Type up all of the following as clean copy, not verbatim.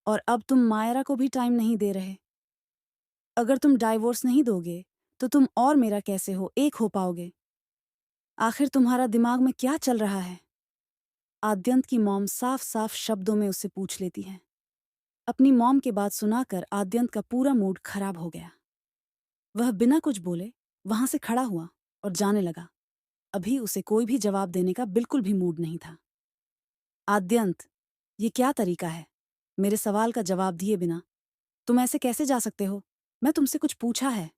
और अब तुम मायरा को भी टाइम नहीं दे रहे। अगर तुम डाइवोर्स नहीं दोगे तो तुम और मेरा कैसे एक हो पाओगे? आखिर तुम्हारा दिमाग में क्या चल रहा है? आद्यंत की मॉम साफ साफ शब्दों में उससे पूछ लेती है। अपनी मॉम के बात सुनाकर आद्यंत का पूरा मूड खराब हो गया। वह बिना कुछ बोले वहां से खड़ा हुआ और जाने लगा। अभी उसे कोई भी जवाब देने का बिल्कुल भी मूड नहीं था। आद्यंत, ये क्या तरीका है? मेरे सवाल का जवाब दिए बिना तुम ऐसे कैसे जा सकते हो? मैं तुमसे कुछ पूछा है।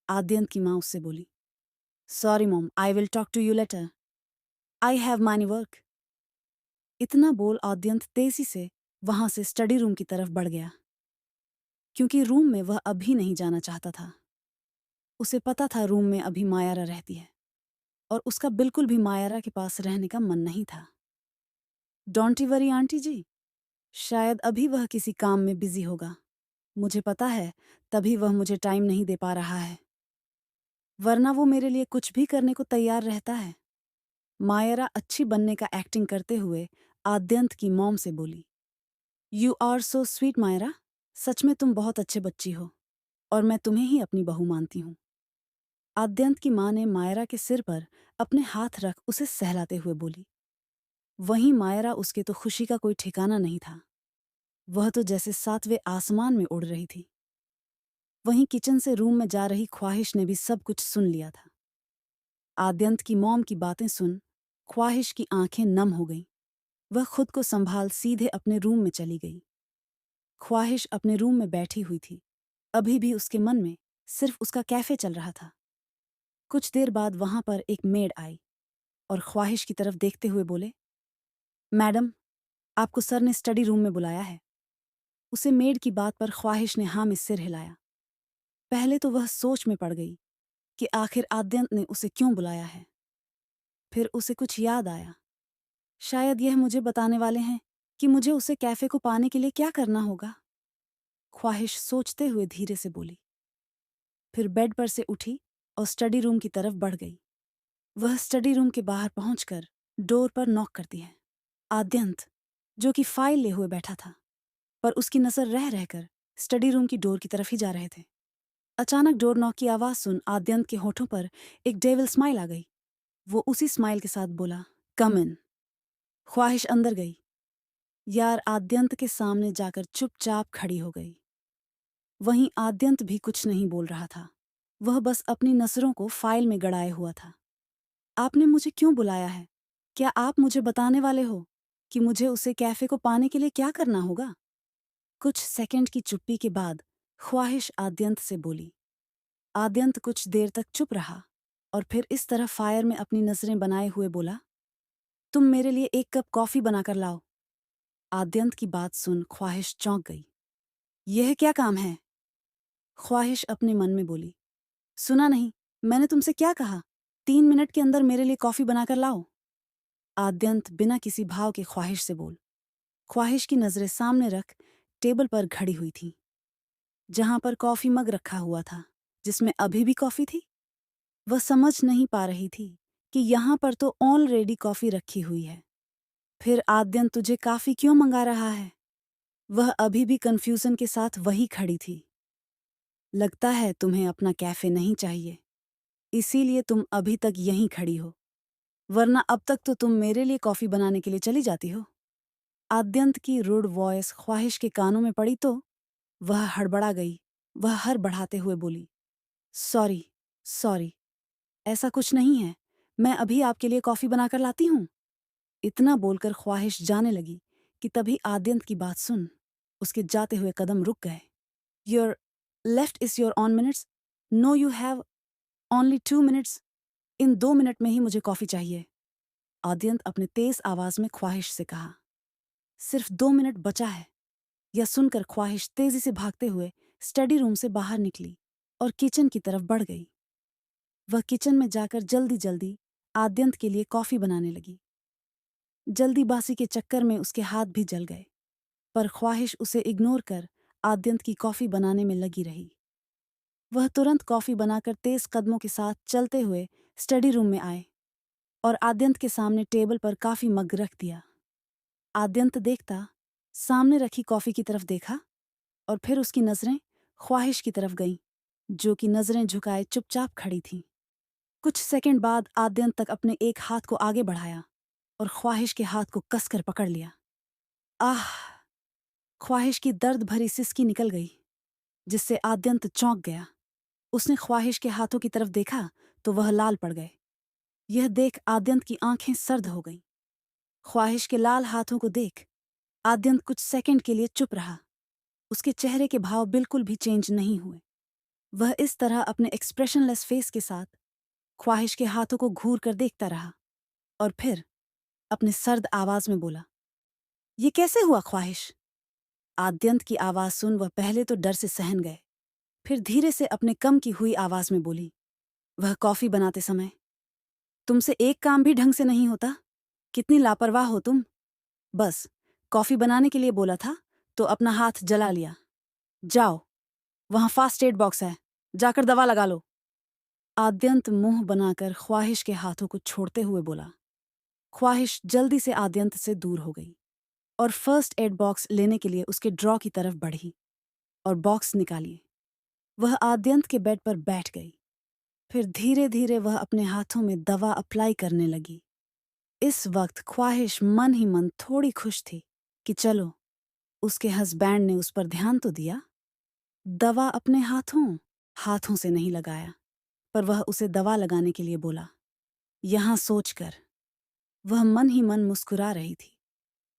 आद्यंत की माँ उससे बोली। Sorry mom, I will talk to you later. I have many work. इतना बोल आद्यंत तेजी से वहां से स्टडी रूम की तरफ बढ़ गया, क्योंकि रूम में वह अभी नहीं जाना चाहता था। उसे पता था रूम में अभी मायारा रहती है और उसका बिल्कुल भी मायारा के पास रहने का मन नहीं था। डोंट वरी आंटी जी, शायद अभी वह किसी काम में बिजी होगा। मुझे पता है, तभी वह मुझे टाइम नहीं दे पा रहा है, वरना वो मेरे लिए कुछ भी करने को तैयार रहता है। मायरा अच्छी बनने का एक्टिंग करते हुए आद्यंत की मॉम से बोली। You are so sweet Myra, सच में तुम बहुत अच्छे बच्ची हो और मैं तुम्हें ही अपनी बहू मानती हूँ। आद्यंत की माँ ने मायरा के सिर पर अपने हाथ रख उसे सहलाते हुए बोली। वहीं मायरा, उसके तो खुशी का कोई ठिकाना नहीं था। वह तो जैसे सातवें आसमान में उड़ रही थी। वहीं किचन से रूम में जा रही ख्वाहिश ने भी सब कुछ सुन लिया था। आद्यंत की मॉम की बातें सुन ख्वाहिश की आंखें नम हो गईं। वह खुद को संभाल सीधे अपने रूम में चली गई। ख्वाहिश अपने रूम में बैठी हुई थी। अभी भी उसके मन में सिर्फ उसका कैफे चल रहा था। कुछ देर बाद वहां पर एक मेड आई और ख्वाहिश की तरफ देखते हुए बोले, मैडम, आपको सर ने स्टडी रूम में बुलाया है। उसे मेड की बात पर ख्वाहिश ने हाँ में सिर हिलाया। पहले तो वह सोच में पड़ गई कि आखिर आद्यंत ने उसे क्यों बुलाया है। फिर उसे कुछ याद आया। शायद यह मुझे बताने वाले हैं कि मुझे उसे कैफे को पाने के लिए क्या करना होगा। ख्वाहिश सोचते हुए धीरे से बोली। फिर बेड पर से उठी और स्टडी रूम की तरफ बढ़ गई। वह स्टडी रूम के बाहर पहुंचकर डोर पर नॉक करती है। आद्यंत, जो कि फाइल ले हुए बैठा था, पर उसकी नजर रह रहकर स्टडी रूम की डोर की तरफ ही जा रहे थे। अचानक डोर नॉक की आवाज सुन आद्यंत के होठों पर एक डेविल स्माइल आ गई। वो उसी स्माइल के साथ बोला, कम इन। ख्वाहिश अंदर गई। यार, आद्यंत के सामने जाकर चुपचाप खड़ी हो गई। वहीं आद्यंत भी कुछ नहीं बोल रहा था। वह बस अपनी नजरों को फाइल में गड़ाए हुआ था। आपने मुझे क्यों बुलाया है? क्या आप मुझे बताने वाले हो कि मुझे उसे कैफे को पाने के लिए क्या करना होगा? कुछ सेकंड की चुप्पी के बाद ख्वाहिश आद्यंत से बोली। आद्यंत कुछ देर तक चुप रहा और फिर इस तरह फायर में अपनी नजरें बनाए हुए बोला, तुम मेरे लिए एक कप कॉफी बनाकर लाओ। आद्यंत की बात सुन ख्वाहिश चौंक गई। यह क्या काम है? ख्वाहिश अपने मन में बोली। सुना नहीं, मैंने तुमसे क्या कहा? 3 मिनट के अंदर मेरे लिए कॉफी बनाकर लाओ। आद्यंत बिना किसी भाव के ख्वाहिश से बोल। ख्वाहिश की नजरें सामने रख टेबल पर खड़ी हुई थी, जहां पर कॉफी मग रखा हुआ था, जिसमें अभी भी कॉफी थी। वह समझ नहीं पा रही थी कि यहाँ पर तो ऑलरेडी कॉफी रखी हुई है। फिर आद्यंत तुझे कॉफी क्यों मंगा रहा है? वह अभी भी कंफ्यूजन के साथ वही खड़ी थी। लगता है तुम्हें अपना कैफे नहीं चाहिए, इसीलिए तुम अभी तक यहीं खड़ी हो, वरना अब तक तो तुम मेरे लिए कॉफी बनाने के लिए चली जाती हो। आद्यंत की रूड वॉइस ख्वाहिश के कानों में पड़ी तो वह हड़बड़ा गई। वह हर बढ़ाते हुए बोली, सॉरी, सॉरी, ऐसा कुछ नहीं है। मैं अभी आपके लिए कॉफी बनाकर लाती हूँ। इतना बोलकर ख्वाहिश जाने लगी कि तभी आद्यंत की बात सुन उसके जाते हुए कदम रुक गए। Your left is your on minutes. No, you have only 2 minutes. इन 2 मिनट में ही मुझे कॉफी चाहिए। आद्यंत अपने तेज आवाज में ख्वाहिश से कहा। सिर्फ 2 मिनट बचा है। यह सुनकर ख्वाहिश तेजी से भागते हुए स्टडी रूम से बाहर निकली और किचन की तरफ बढ़ गई। वह किचन में जाकर जल्दी जल्दी आद्यंत के लिए कॉफी बनाने लगी। जल्दीबाजी के चक्कर में उसके हाथ भी जल गए, पर ख्वाहिश उसे इग्नोर कर आद्यंत की कॉफी बनाने में लगी रही। वह तुरंत कॉफी बनाकर तेज कदमों के साथ चलते हुए स्टडी रूम में आए और आद्यंत के सामने टेबल पर काफी मग रख दिया। आद्यंत देखता सामने रखी कॉफी की तरफ देखा और फिर उसकी नजरें ख्वाहिश की तरफ गईं, जो कि नजरें झुकाए चुपचाप खड़ी थीं। कुछ सेकंड बाद आद्यंत तक अपने एक हाथ को आगे बढ़ाया और ख्वाहिश के हाथ को कसकर पकड़ लिया। आह! ख्वाहिश की दर्द भरी सिसकी निकल गई, जिससे आद्यंत चौंक गया। उसने ख्वाहिश के हाथों की तरफ देखा तो वह लाल पड़ गए। यह देख आद्यंत की आंखें सर्द हो गईं। ख्वाहिश के लाल हाथों को देख आद्यंत कुछ सेकंड के लिए चुप रहा। उसके चेहरे के भाव बिल्कुल भी चेंज नहीं हुए। वह इस तरह अपने एक्सप्रेशनलेस फेस के साथ ख्वाहिश के हाथों को घूर कर देखता रहा और फिर अपने सर्द आवाज में बोला, ये कैसे हुआ ख्वाहिश? आद्यंत की आवाज सुन वह पहले तो डर से सहन गए, फिर धीरे से अपने कम की हुई आवाज में बोली, वह कॉफी बनाते समय तुमसे एक काम भी ढंग से नहीं होता? कितनी लापरवाह हो तुम। बस कॉफी बनाने के लिए बोला था तो अपना हाथ जला लिया। जाओ, वहां फास्ट एड बॉक्स है, जाकर दवा लगा लो। आद्यंत मुंह बनाकर ख्वाहिश के हाथों को छोड़ते हुए बोला। ख्वाहिश जल्दी से आद्यंत से दूर हो गई और फर्स्ट एड बॉक्स लेने के लिए उसके ड्रॉ की तरफ बढ़ी और बॉक्स निकाली। वह आद्यंत के बेड पर बैठ गई। फिर धीरे धीरे वह अपने हाथों में दवा अप्लाई करने लगी। इस वक्त ख्वाहिश मन ही मन थोड़ी खुश थी कि चलो, उसके हस्बैंड ने उस पर ध्यान तो दिया। दवा अपने हाथों हाथों से नहीं लगाया, पर वह उसे दवा लगाने के लिए बोला। यहां सोचकर वह मन ही मन मुस्कुरा रही थी।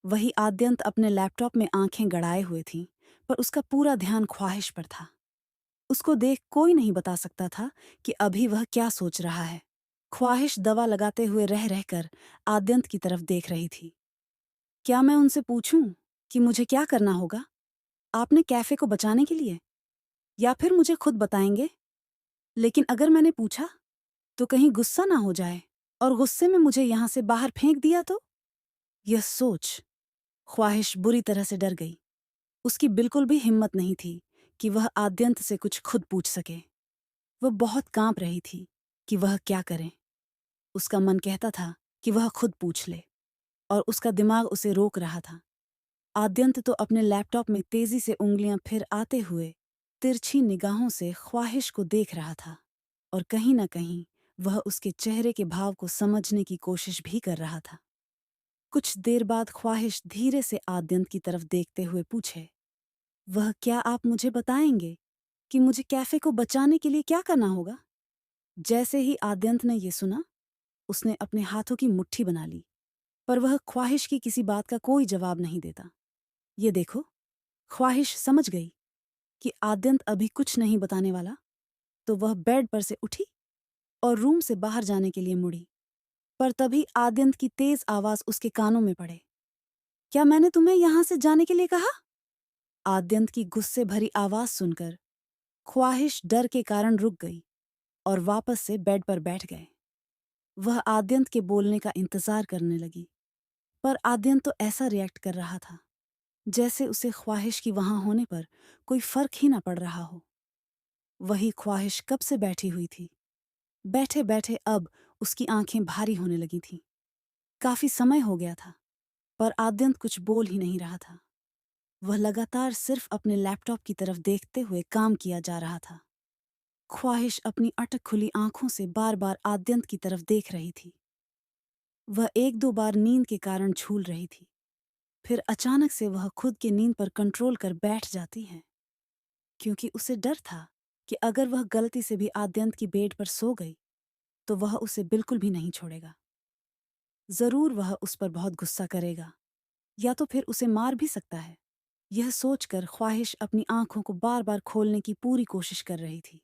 वही आद्यंत अपने लैपटॉप में आंखें गड़ाए हुए थी, पर उसका पूरा ध्यान ख्वाहिश पर था। उसको देख कोई नहीं बता सकता था कि अभी वह क्या सोच रहा है। ख्वाहिश दवा लगाते हुए रह रहकर आद्यंत की तरफ देख रही थी। क्या मैं उनसे पूछूं कि मुझे क्या करना होगा? आपने कैफे को बचाने के लिए? या फिर मुझे खुद बताएंगे? लेकिन अगर मैंने पूछा तो कहीं गुस्सा ना हो जाए और गुस्से में मुझे यहां से बाहर फेंक दिया तो? यह सोच ख्वाहिश बुरी तरह से डर गई। उसकी बिल्कुल भी हिम्मत नहीं थी कि वह आद्यंत से कुछ खुद पूछ सके। वह बहुत कांप रही थी कि वह क्या करे। उसका मन कहता था कि वह खुद पूछ ले, और उसका दिमाग उसे रोक रहा था। आद्यंत तो अपने लैपटॉप में तेजी से उंगलियां फिर आते हुए तिरछी निगाहों से ख्वाहिश को देख रहा था, और कहीं न कहीं वह उसके चेहरे के भाव को समझने की कोशिश भी कर रहा था। कुछ देर बाद ख्वाहिश धीरे से आद्यंत की तरफ देखते हुए पूछे, वह क्या आप मुझे बताएंगे कि मुझे कैफे को बचाने के लिए क्या करना होगा? जैसे ही आद्यंत ने यह सुना, उसने अपने हाथों की मुट्ठी बना ली, पर वह ख्वाहिश की किसी बात का कोई जवाब नहीं देता। ये देखो, ख्वाहिश समझ गई कि आद्यंत अभी कुछ नहीं बताने वाला, तो वह बेड पर से उठी और रूम से बाहर जाने के लिए मुड़ी। पर तभी आद्यंत की तेज आवाज उसके कानों में पड़े। क्या मैंने तुम्हें यहां से जाने के लिए कहा? आद्यंत की गुस्से भरी आवाज सुनकर ख्वाहिश डर के कारण रुक गई और वापस से बेड पर बैठ गए। वह आद्यंत के बोलने का इंतजार करने लगी, पर आद्यंत तो ऐसा रिएक्ट कर रहा था जैसे उसे ख्वाहिश की वहां होने पर कोई फर्क ही ना पड़ रहा हो। वही ख्वाहिश कब से बैठी हुई थी। बैठे बैठे अब उसकी आंखें भारी होने लगी थीं। काफी समय हो गया था, पर आद्यंत कुछ बोल ही नहीं रहा था। वह लगातार सिर्फ अपने लैपटॉप की तरफ देखते हुए काम किया जा रहा था। ख्वाहिश अपनी अटक खुली आंखों से बार बार आद्यंत की तरफ देख रही थी। वह एक दो बार नींद के कारण झूल रही थी, फिर अचानक से वह खुद की नींद पर कंट्रोल कर बैठ जाती है, क्योंकि उसे डर था कि अगर वह गलती से भी आद्यंत की बेड पर सो गई तो वह उसे बिल्कुल भी नहीं छोड़ेगा। जरूर वह उस पर बहुत गुस्सा करेगा, या तो फिर उसे मार भी सकता है। यह सोचकर ख्वाहिश अपनी आंखों को बार बार खोलने की पूरी कोशिश कर रही थी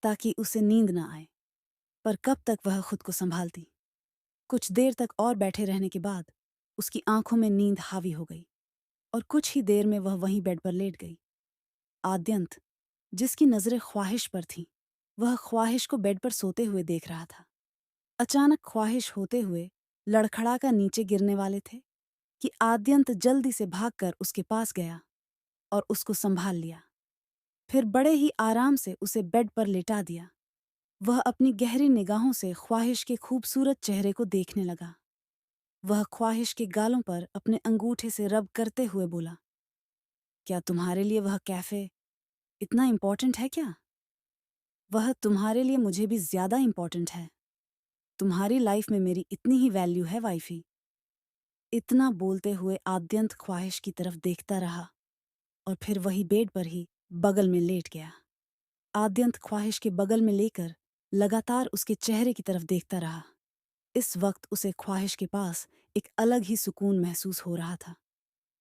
ताकि उसे नींद न आए, पर कब तक वह खुद को संभालती। कुछ देर तक और बैठे रहने के बाद उसकी आंखों में नींद हावी हो गई और कुछ ही देर में वह वहीं बेड पर लेट गई। आद्यंत, जिसकी नजरें ख्वाहिश पर थीं, वह ख्वाहिश को बेड पर सोते हुए देख रहा था। अचानक ख्वाहिश होते हुए लड़खड़ा कर नीचे गिरने वाले थे कि आद्यंत जल्दी से भागकर उसके पास गया और उसको संभाल लिया। फिर बड़े ही आराम से उसे बेड पर लेटा दिया। वह अपनी गहरी निगाहों से ख्वाहिश के खूबसूरत चेहरे को देखने लगा। वह ख्वाहिश के गालों पर अपने अंगूठे से रब करते हुए बोला, क्या तुम्हारे लिए वह कैफे इतना इम्पोर्टेंट है क्या? वह तुम्हारे लिए मुझे भी ज्यादा इम्पोर्टेंट है। तुम्हारी लाइफ में मेरी इतनी ही वैल्यू है वाइफी। इतना बोलते हुए आद्यंत ख्वाहिश की तरफ देखता रहा और फिर वही बेड पर ही बगल में लेट गया। आद्यंत ख्वाहिश के बगल में लेकर लगातार उसके चेहरे की तरफ देखता रहा। इस वक्त उसे ख्वाहिश के पास एक अलग ही सुकून महसूस हो रहा था।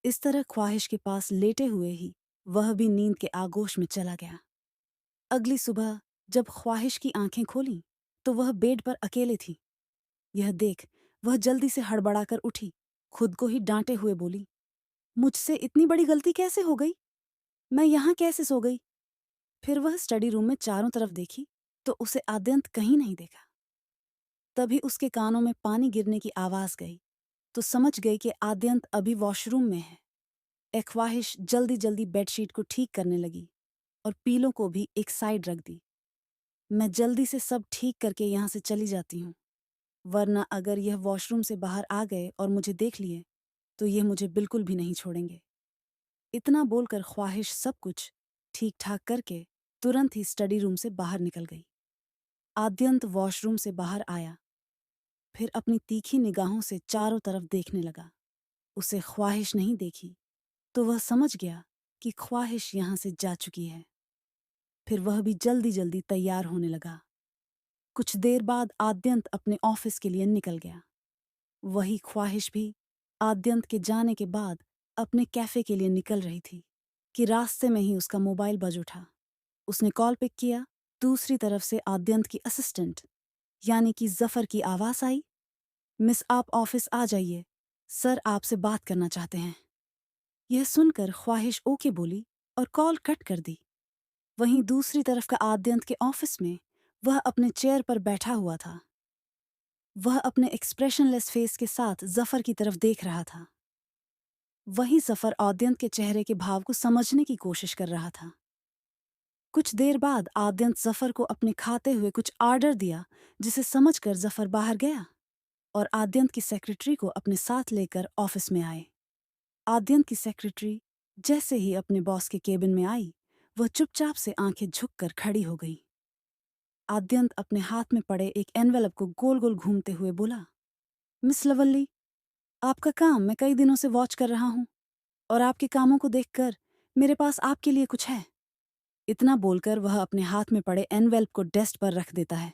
इस तरह ख्वाहिश के पास लेटे हुए ही वह भी नींद के आगोश में चला गया। अगली सुबह जब ख्वाहिश की आंखें खोलीं तो वह बेड पर अकेले थी। यह देख वह जल्दी से हड़बड़ाकर उठी, खुद को ही डांटे हुए बोली, मुझसे इतनी बड़ी गलती कैसे हो गई? मैं यहाँ कैसे सो गई? फिर वह स्टडी रूम में चारों तरफ देखी तो उसे आद्यंत कहीं नहीं देखा। तभी उसके कानों में पानी गिरने की आवाज गई तो समझ गई कि आद्यंत अभी वॉशरूम में है। ख्वाहिश जल्दी जल्दी बेडशीट को ठीक करने लगी और पीलों को भी एक साइड रख दी। मैं जल्दी से सब ठीक करके यहाँ से चली जाती हूँ, वरना अगर यह वॉशरूम से बाहर आ गए और मुझे देख लिए तो ये मुझे बिल्कुल भी नहीं छोड़ेंगे। इतना बोलकर ख्वाहिश सब कुछ ठीक ठाक करके तुरंत ही स्टडी रूम से बाहर निकल गई। आद्यंत वॉशरूम से बाहर आया, फिर अपनी तीखी निगाहों से चारों तरफ देखने लगा। उसे ख्वाहिश नहीं देखी तो वह समझ गया कि ख्वाहिश यहाँ से जा चुकी है। फिर वह भी जल्दी जल्दी तैयार होने लगा। कुछ देर बाद आद्यंत अपने ऑफिस के लिए निकल गया। वही ख्वाहिश भी आद्यंत के जाने के बाद अपने कैफे के लिए निकल रही थी कि रास्ते में ही उसका मोबाइल बज उठा। उसने कॉल पिक किया। दूसरी तरफ से आद्यंत की असिस्टेंट यानी कि जफर की आवाज आई, मिस आप ऑफिस आ जाइए, सर आपसे बात करना चाहते हैं। यह सुनकर ख्वाहिश ओके बोली और कॉल कट कर दी। वहीं दूसरी तरफ का आद्यंत के ऑफिस में वह अपने चेयर पर बैठा हुआ था। वह अपने एक्सप्रेशनलेस फेस के साथ जफर की तरफ देख रहा था। वही जफर आद्यंत के चेहरे के भाव को समझने की कोशिश कर रहा था। कुछ देर बाद आद्यंत जफर को अपने खाते हुए कुछ ऑर्डर दिया, जिसे समझकर जफर बाहर गया और आद्यंत की सेक्रेटरी को अपने साथ लेकर ऑफिस में आए। आद्यंत की सेक्रेटरी जैसे ही अपने बॉस के केबिन में आई, वह चुपचाप से आंखें झुककर खड़ी हो गई। आद्यंत अपने हाथ में पड़े एक एनवेलप को गोल गोल घूमते हुए बोला, मिस लवल्ली, आपका काम मैं कई दिनों से वॉच कर रहा हूँ और आपके कामों को देखकर मेरे पास आपके लिए कुछ है। इतना बोलकर वह अपने हाथ में पड़े एनवेलप को डेस्क पर रख देता है।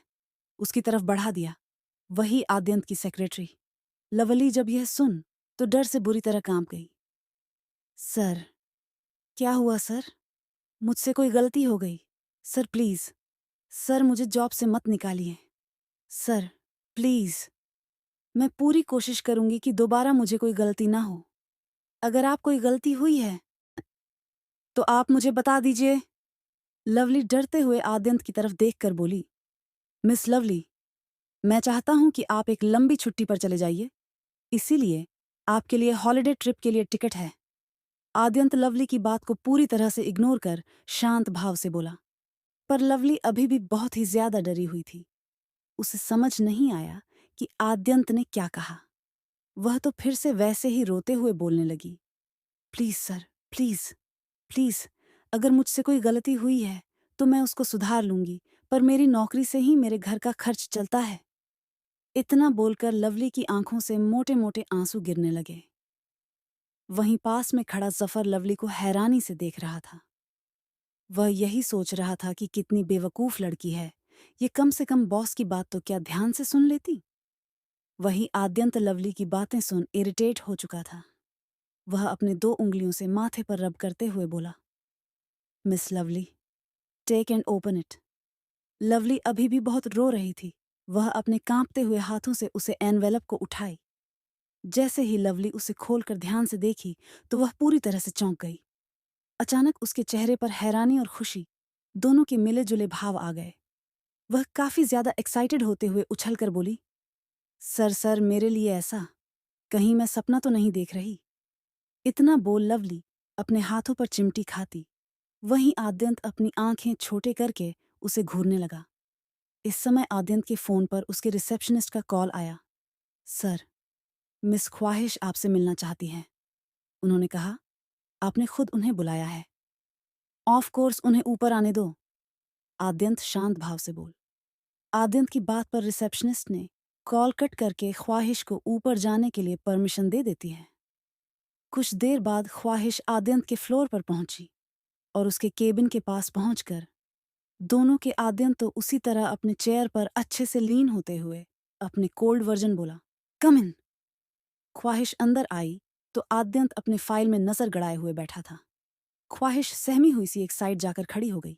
उसकी तरफ बढ़ा दिया। वही आद्यंत की सेक्रेटरी लवली जब यह सुन तो डर से बुरी तरह कांप गई। सर, क्या हुआ सर? मुझसे कोई गलती हो गई। सर प्लीज, सर मुझे जॉब से मत निकालिए। सर प्लीज, मैं पूरी कोशिश करूंगी कि दोबारा मुझे कोई गलती ना हो। अगर आप कोई गलती हुई है तो आप मुझे बता दीजिए। लवली डरते हुए आद्यंत की तरफ देखकर बोली, मिस लवली, मैं चाहता हूं कि आप एक लंबी छुट्टी पर चले जाइए, इसीलिए आपके लिए हॉलिडे ट्रिप के लिए टिकट है। आद्यंत लवली की बात को पूरी तरह से इग्नोर कर शांत भाव से बोला, पर लवली अभी भी बहुत ही ज्यादा डरी हुई थी। उसे समझ नहीं आया कि आद्यंत ने क्या कहा। वह तो फिर से वैसे ही रोते हुए बोलने लगी, प्लीज सर, प्लीज प्लीज, अगर मुझसे कोई गलती हुई है तो मैं उसको सुधार लूंगी, पर मेरी नौकरी से ही मेरे घर का खर्च चलता है। इतना बोलकर लवली की आंखों से मोटे मोटे आंसू गिरने लगे। वहीं पास में खड़ा जफर लवली को हैरानी से देख रहा था। वह यही सोच रहा था कि कितनी बेवकूफ लड़की है, ये कम से कम बॉस की बात तो क्या ध्यान से सुन लेती। वही आद्यंत लवली की बातें सुन इरिटेट हो चुका था। वह अपने 2 उंगलियों से माथे पर रब करते हुए बोला, miss Lovely, take and open it. Lovely अभी भी बहुत रो रही थी। वह अपने कांपते हुए हाथों से उसे एनवेलप को उठाई। जैसे ही लवली उसे खोलकर ध्यान से देखी तो वह पूरी तरह से चौंक गई। अचानक उसके चेहरे पर हैरानी और खुशी दोनों के मिले जुले भाव आ गए। वह काफी ज्यादा एक्साइटेड होते हुए उछलकर बोली, सर सर, मेरे लिए ऐसा कहीं मैं सपना तो नहीं देख रही। इतना बोल लवली अपने हाथों पर चिमटी खाती। वहीं आद्यंत अपनी आंखें छोटे करके उसे घूरने लगा। इस समय आद्यंत के फोन पर उसके रिसेप्शनिस्ट का कॉल आया। सर, मिस ख्वाहिश आपसे मिलना चाहती हैं, उन्होंने कहा। आपने खुद उन्हें बुलाया है। ऑफ कोर्स, उन्हें ऊपर आने दो, आद्यंत शांत भाव से बोल। आद्यंत की बात पर रिसेप्शनिस्ट ने कॉल कट करके ख्वाहिश को ऊपर जाने के लिए परमिशन दे देती है। कुछ देर बाद ख्वाहिश आद्यंत के फ्लोर पर पहुंची और उसके केबिन के पास पहुंचकर दोनों के आद्यंत तो उसी तरह अपने चेयर पर अच्छे से लीन होते हुए अपने कोल्ड वर्जन बोला, कम इन। ख्वाहिश अंदर आई तो आद्यंत अपने फाइल में नजर गड़ाए हुए बैठा था। ख्वाहिश सहमी हुई सी एक साइड जाकर खड़ी हो गई।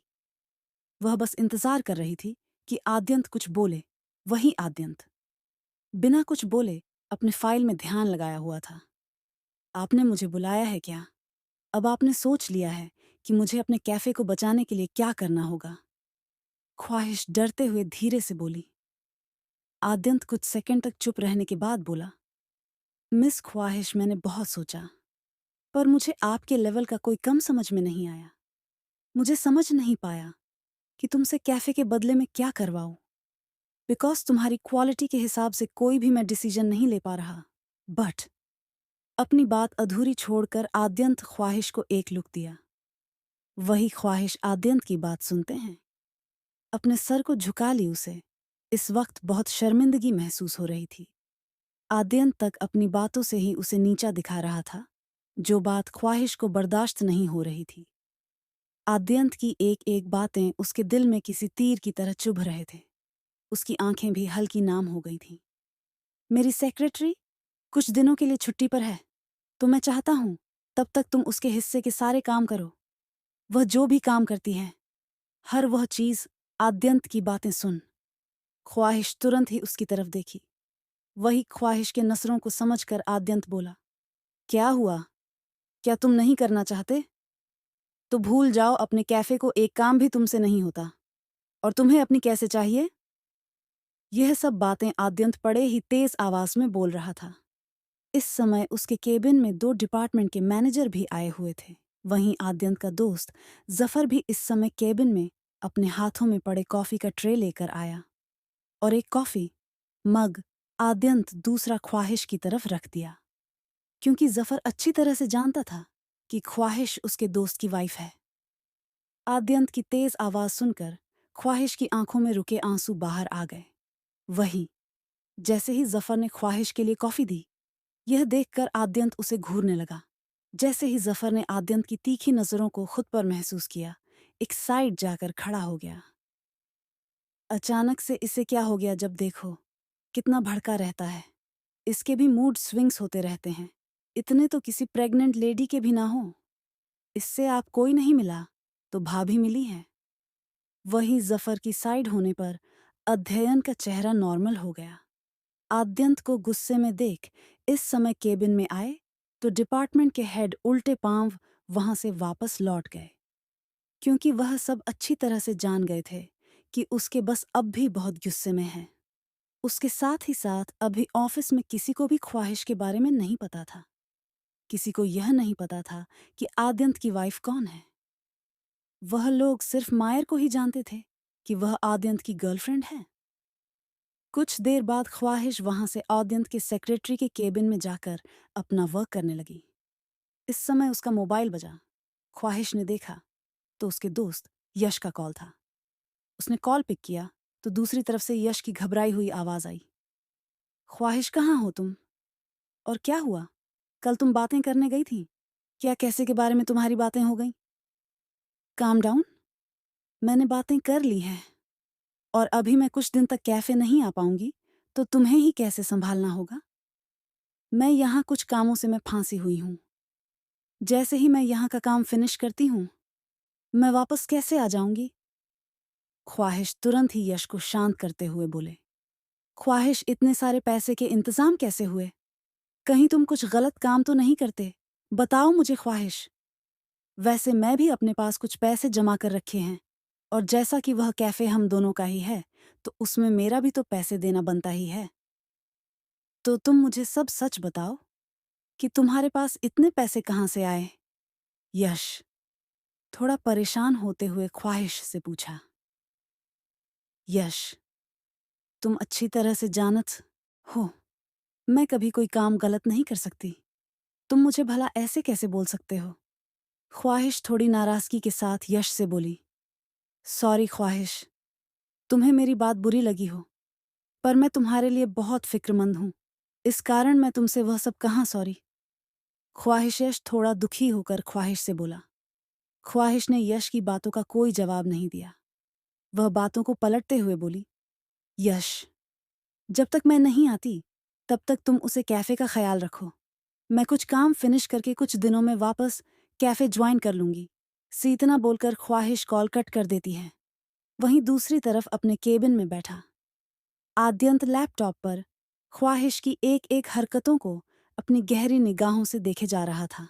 वह बस इंतजार कर रही थी कि आद्यंत कुछ बोले। वही आद्यंत बिना कुछ बोले अपने फाइल में ध्यान लगाया हुआ था। आपने मुझे बुलाया है क्या? अब आपने सोच लिया है कि मुझे अपने कैफे को बचाने के लिए क्या करना होगा? ख्वाहिश डरते हुए धीरे से बोली। आद्यंत कुछ सेकंड तक चुप रहने के बाद बोला, मिस ख्वाहिश, मैंने बहुत सोचा, पर मुझे आपके लेवल का कोई कम समझ में नहीं आया। मुझे समझ नहीं पाया कि तुमसे कैफे के बदले में क्या करवाऊं। बिकॉज तुम्हारी क्वालिटी के हिसाब से कोई भी मैं डिसीजन नहीं ले पा रहा। बट अपनी बात अधूरी छोड़कर आद्यंत ख्वाहिश को एक लुक दिया। वही ख्वाहिश आद्यंत की बात सुनते हैं। अपने सर को झुका ली उसे इस वक्त बहुत शर्मिंदगी महसूस हो रही थी। आद्यंत तक अपनी बातों से ही उसे नीचा दिखा रहा था, जो बात ख्वाहिश को बर्दाश्त नहीं हो रही थी। आद्यंत की एक एक बातें उसके दिल में किसी तीर की तरह चुभ रहे थे। उसकी आंखें भी हल्की नाम हो गई थीं। मेरी सेक्रेटरी कुछ दिनों के लिए छुट्टी पर है, तो मैं चाहता हूं तब तक तुम उसके हिस्से के सारे काम करो। वह जो भी काम करती है, हर वह चीज। आद्यंत की बातें सुन। ख्वाहिश तुरंत ही उसकी तरफ देखी। वही ख्वाहिश के नसरों को समझकर आद्यंत बोला, क्या हुआ? क्या तुम नहीं करना चाहते? तो भूल जाओ, अपने कैफे को एक काम भी तुमसे नहीं होता। और तुम्हें अपनी कैसे चाहिए? यह सब बातें आद्यंत बड़े ही तेज आवाज में बोल रहा था। इस समय उसके केबिन में 2 डिपार्टमेंट के मैनेजर भी आए हुए थे। वहीं आद्यंत का दोस्त जफर भी इस समय केबिन में अपने हाथों में पड़े कॉफी का ट्रे लेकर आया और एक कॉफी मग आद्यंत दूसरा ख्वाहिश की तरफ रख दिया, क्योंकि जफर अच्छी तरह से जानता था कि ख्वाहिश उसके दोस्त की वाइफ है। आद्यंत की तेज आवाज सुनकर ख्वाहिश की आंखों में रुके आंसू बाहर आ गए। वहीं जैसे ही जफर ने ख्वाहिश के लिए कॉफी दी, यह देखकर आद्यंत उसे घूरने लगा। जैसे ही जफर ने आद्यंत की तीखी नजरों को खुद पर महसूस किया, एक साइड जाकर खड़ा हो गया। अचानक से इसे क्या हो गया? जब देखो कितना भड़का रहता है। इसके भी मूड स्विंग्स होते रहते हैं। इतने तो किसी प्रेग्नेंट लेडी के भी ना हो। इससे आप कोई नहीं मिला तो भाभी मिली है। वही जफर की साइड होने पर अध्ययन का चेहरा नॉर्मल हो गया। आद्यंत को गुस्से में देख इस समय केबिन में आए तो डिपार्टमेंट के हेड उल्टे पांव वहां से वापस लौट गए, क्योंकि वह सब अच्छी तरह से जान गए थे कि उसके बस अब भी बहुत गुस्से में है। उसके साथ ही साथ अभी ऑफिस में किसी को भी ख्वाहिश के बारे में नहीं पता था। किसी को यह नहीं पता था कि आद्यंत की वाइफ कौन है। वह लोग सिर्फ मायर को ही जानते थे कि वह आद्यंत की गर्लफ्रेंड है। कुछ देर बाद ख्वाहिश वहां से आद्यंत के सेक्रेटरी के केबिन में जाकर अपना वर्क करने लगी। इस समय उसका मोबाइल बजा। ख्वाहिश ने देखा तो उसके दोस्त यश का कॉल था। उसने कॉल पिक किया तो दूसरी तरफ से यश की घबराई हुई आवाज आई, ख्वाहिश, कहाँ हो तुम? और क्या हुआ? कल तुम बातें करने गई थी। क्या कैसे के बारे में तुम्हारी बातें हो गई? Calm down. मैंने बातें कर ली हैं और अभी मैं कुछ दिन तक कैफे नहीं आ पाऊंगी, तो तुम्हें ही कैसे संभालना होगा। मैं यहाँ कुछ कामों से मैं फांसी हुई हूँ। जैसे ही मैं यहाँ का काम फिनिश करती हूँ, मैं वापस कैसे आ जाऊंगी? ख्वाहिश तुरंत ही यश को शांत करते हुए बोले, ख्वाहिश, इतने सारे पैसे के इंतजाम कैसे हुए? कहीं तुम कुछ गलत काम तो नहीं करते? बताओ मुझे ख्वाहिश। वैसे मैं भी अपने पास कुछ पैसे जमा कर रखे हैं, और जैसा कि वह कैफे हम दोनों का ही है, तो उसमें मेरा भी तो पैसे देना बनता ही है। तो तुम मुझे सब सच बताओ कि तुम्हारे पास इतने पैसे कहाँ से आए? यश थोड़ा परेशान होते हुए ख्वाहिश से पूछा। यश, तुम अच्छी तरह से जानत हो मैं कभी कोई काम गलत नहीं कर सकती। तुम मुझे भला ऐसे कैसे बोल सकते हो? ख्वाहिश थोड़ी नाराजगी के साथ यश से बोली। सॉरी ख्वाहिश, तुम्हें मेरी बात बुरी लगी हो, पर मैं तुम्हारे लिए बहुत फिक्रमंद हूँ। इस कारण मैं तुमसे वह सब कहाँ सॉरी। ख्वाहिश यश थोड़ा दुखी होकर ख्वाहिश से बोला। ख्वाहिश ने यश की बातों का कोई जवाब नहीं दिया। वह बातों को पलटते हुए बोली, यश, जब तक मैं नहीं आती तब तक तुम उसे कैफे का ख्याल रखो। मैं कुछ काम फिनिश करके कुछ दिनों में वापस कैफे ज्वाइन कर लूंगी। सीतना बोलकर ख्वाहिश कॉल कट कर देती है। वहीं दूसरी तरफ अपने केबिन में बैठा आद्यंत लैपटॉप पर ख्वाहिश की एक एक हरकतों को अपनी गहरी निगाहों से देखे जा रहा था।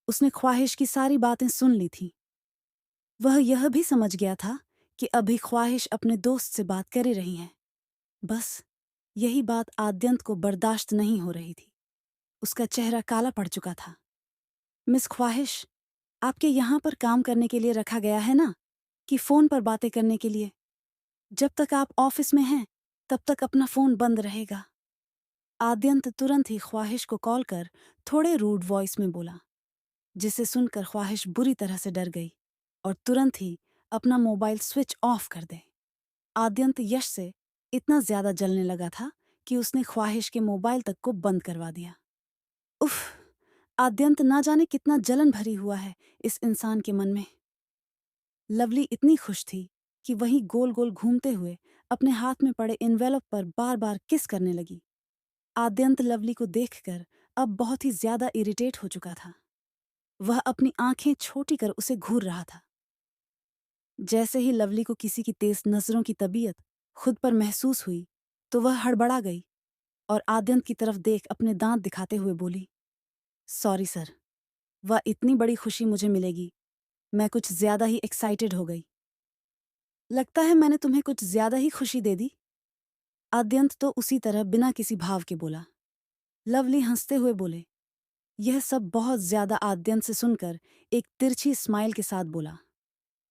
उसने ख्वाहिश की सारी बातें सुन ली थीं। वह यह भी समझ गया था कि अभी ख्वाहिश अपने दोस्त से बात कर ही रही है। बस यही बात आद्यंत को बर्दाश्त नहीं हो रही थी। उसका चेहरा काला पड़ चुका था। मिस ख्वाहिश, आपके यहाँ पर काम करने के लिए रखा गया है ना, कि फोन पर बातें करने के लिए? जब तक आप ऑफिस में हैं तब तक अपना फोन बंद रहेगा। आद्यंत तुरंत ही ख्वाहिश को कॉल कर थोड़े रूड वॉइस में बोला, जिसे सुनकर ख्वाहिश बुरी तरह से डर गई और तुरंत ही अपना मोबाइल स्विच ऑफ कर दे। आद्यंत यश से इतना ज्यादा जलने लगा था कि उसने ख्वाहिश के मोबाइल तक को बंद करवा दिया। उफ! आद्यंत ना जाने कितना जलन भरी हुआ है इस इंसान के मन में। लवली इतनी खुश थी कि वहीं गोल गोल घूमते हुए अपने हाथ में पड़े इन्वेलप पर बार बार किस करने लगी। आद्यंत लवली को देखकर अब बहुत ही ज्यादा इरिटेट हो चुका था। वह अपनी आंखें छोटी कर उसे घूर रहा था। जैसे ही लवली को किसी की तेज नजरों की तबीयत खुद पर महसूस हुई तो वह हड़बड़ा गई और आद्यंत की तरफ देख अपने दांत दिखाते हुए बोली, सॉरी सर, वह इतनी बड़ी खुशी मुझे मिलेगी, मैं कुछ ज्यादा ही एक्साइटेड हो गई। लगता है मैंने तुम्हें कुछ ज्यादा ही खुशी दे दी। आद्यंत तो उसी तरह बिना किसी भाव के बोला। लवली हंसते हुए बोले। यह सब बहुत ज्यादा आद्यंत से सुनकर एक तिरछी स्माइल के साथ बोला,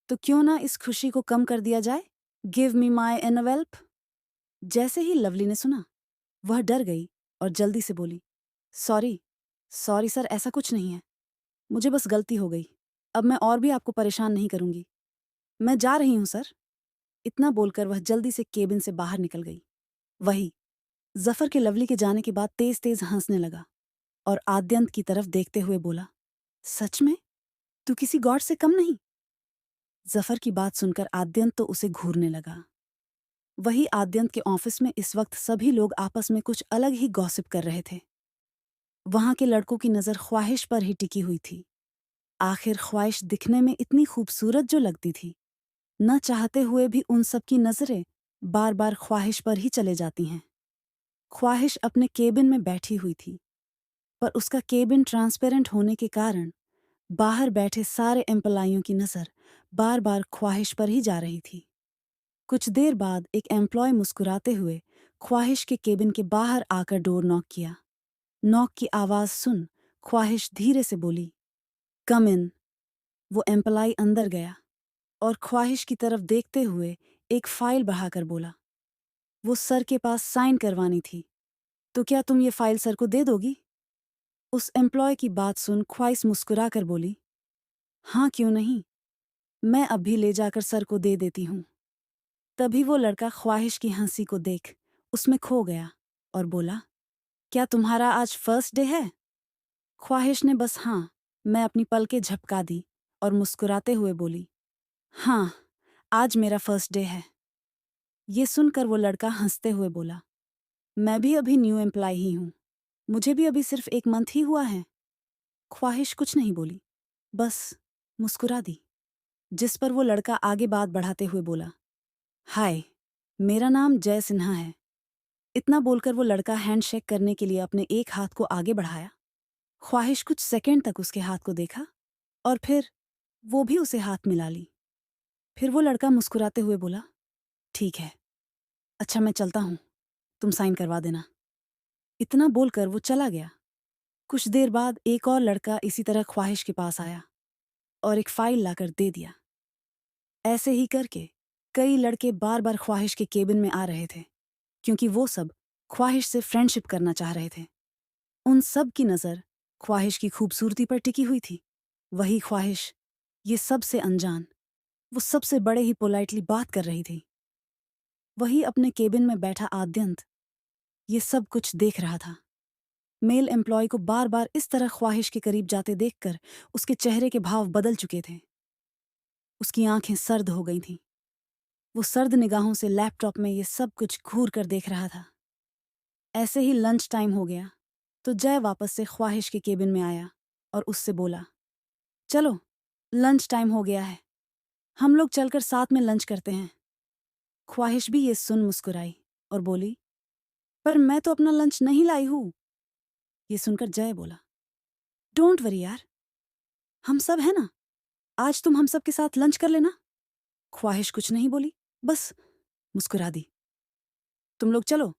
तो क्यों ना इस खुशी को कम कर दिया जाए? गिव मी माई एनवेल्प। जैसे ही लवली ने सुना वह डर गई और जल्दी से बोली, सॉरी सॉरी सर, ऐसा कुछ नहीं है, मुझे बस गलती हो गई। अब मैं और भी आपको परेशान नहीं करूंगी, मैं जा रही हूं सर। इतना बोलकर वह जल्दी से केबिन से बाहर निकल गई। वही जफर के लवली के जाने के बाद तेज तेज हंसने लगा और आद्यंत की तरफ देखते हुए बोला, सच में तू किसी गॉड से कम नहीं? जफर की बात सुनकर आद्यंत तो उसे घूरने लगा। वही आद्यंत के ऑफिस में इस वक्त सभी लोग आपस में कुछ अलग ही गॉसिप कर रहे थे। वहां के लड़कों की नजर ख्वाहिश पर ही टिकी हुई थी। आखिर ख्वाहिश दिखने में इतनी खूबसूरत जो लगती थी, न चाहते हुए भी उन सब की नजरें बार बार ख्वाहिश पर ही चले जाती हैं। ख्वाहिश अपने केबिन में बैठी हुई थी, पर उसका केबिन ट्रांसपेरेंट होने के कारण बाहर बैठे सारे एम्प्लॉइयों की नजर बार बार ख्वाहिश पर ही जा रही थी। कुछ देर बाद एक एम्प्लॉय मुस्कुराते हुए ख्वाहिश के केबिन के बाहर आकर डोर नॉक किया। नॉक की आवाज सुन ख्वाहिश धीरे से बोली, कम इन। वो एम्प्लॉय अंदर गया और ख्वाहिश की तरफ देखते हुए एक फाइल बढ़ाकर बोला, वो सर के पास साइन करवानी थी, तो क्या तुम ये फाइल सर को दे दोगी? उस एम्प्लॉय की बात सुन ख्वाहिश मुस्कुराकर बोली, हाँ क्यों नहीं, मैं अभी ले जाकर सर को दे देती हूँ। तभी वो लड़का ख्वाहिश की हंसी को देख उसमें खो गया और बोला, क्या तुम्हारा आज फर्स्ट डे है? ख्वाहिश ने बस हाँ मैं अपनी पलकें झपका दी और मुस्कुराते हुए बोली, हाँ आज मेरा फर्स्ट डे है। ये सुनकर वो लड़का हंसते हुए बोला, मैं भी अभी न्यू एम्प्लॉय ही हूँ, मुझे भी अभी सिर्फ 1 मंथ ही हुआ है। ख्वाहिश कुछ नहीं बोली, बस मुस्कुरा दी। जिस पर वो लड़का आगे बात बढ़ाते हुए बोला, हाय, मेरा नाम जय सिन्हा है। इतना बोलकर वो लड़का हैंडशेक करने के लिए अपने एक हाथ को आगे बढ़ाया। ख्वाहिश कुछ सेकंड तक उसके हाथ को देखा और फिर वो भी उसे हाथ मिला ली। फिर वो लड़का मुस्कुराते हुए बोला, ठीक है, अच्छा मैं चलता हूँ, तुम साइन करवा देना। इतना बोलकर वो चला गया। कुछ देर बाद एक और लड़का इसी तरह ख्वाहिश के पास आया और एक फाइल लाकर दे दिया। ऐसे ही करके कई लड़के बार बार ख्वाहिश के केबिन में आ रहे थे, क्योंकि वो सब ख्वाहिश से फ्रेंडशिप करना चाह रहे थे। उन सब की नज़र ख्वाहिश की खूबसूरती पर टिकी हुई थी। वही ख्वाहिश, ये सबसे अनजान, वो सबसे बड़े ही पोलाइटली बात कर रही थी। वही अपने केबिन में बैठा आद्यंत ये सब कुछ देख रहा था। मेल एम्प्लॉय को बार बार इस तरह ख्वाहिश के करीब जाते देखकर उसके चेहरे के भाव बदल चुके थे। उसकी आंखें सर्द हो गई थीं। वो सर्द निगाहों से लैपटॉप में ये सब कुछ घूर कर देख रहा था। ऐसे ही लंच टाइम हो गया तो जय वापस से ख्वाहिश के केबिन में आया और उससे बोला, चलो लंच टाइम हो गया है, हम लोग चलकर साथ में लंच करते हैं। ख्वाहिश भी ये सुन मुस्कुराई और बोली, पर मैं तो अपना लंच नहीं लाई हूं। ये सुनकर जय बोला, डोंट वरी यार, हम सब है ना, आज तुम हम सब के साथ लंच कर लेना। ख्वाहिश कुछ नहीं बोली, बस मुस्कुरा दी। तुम लोग चलो,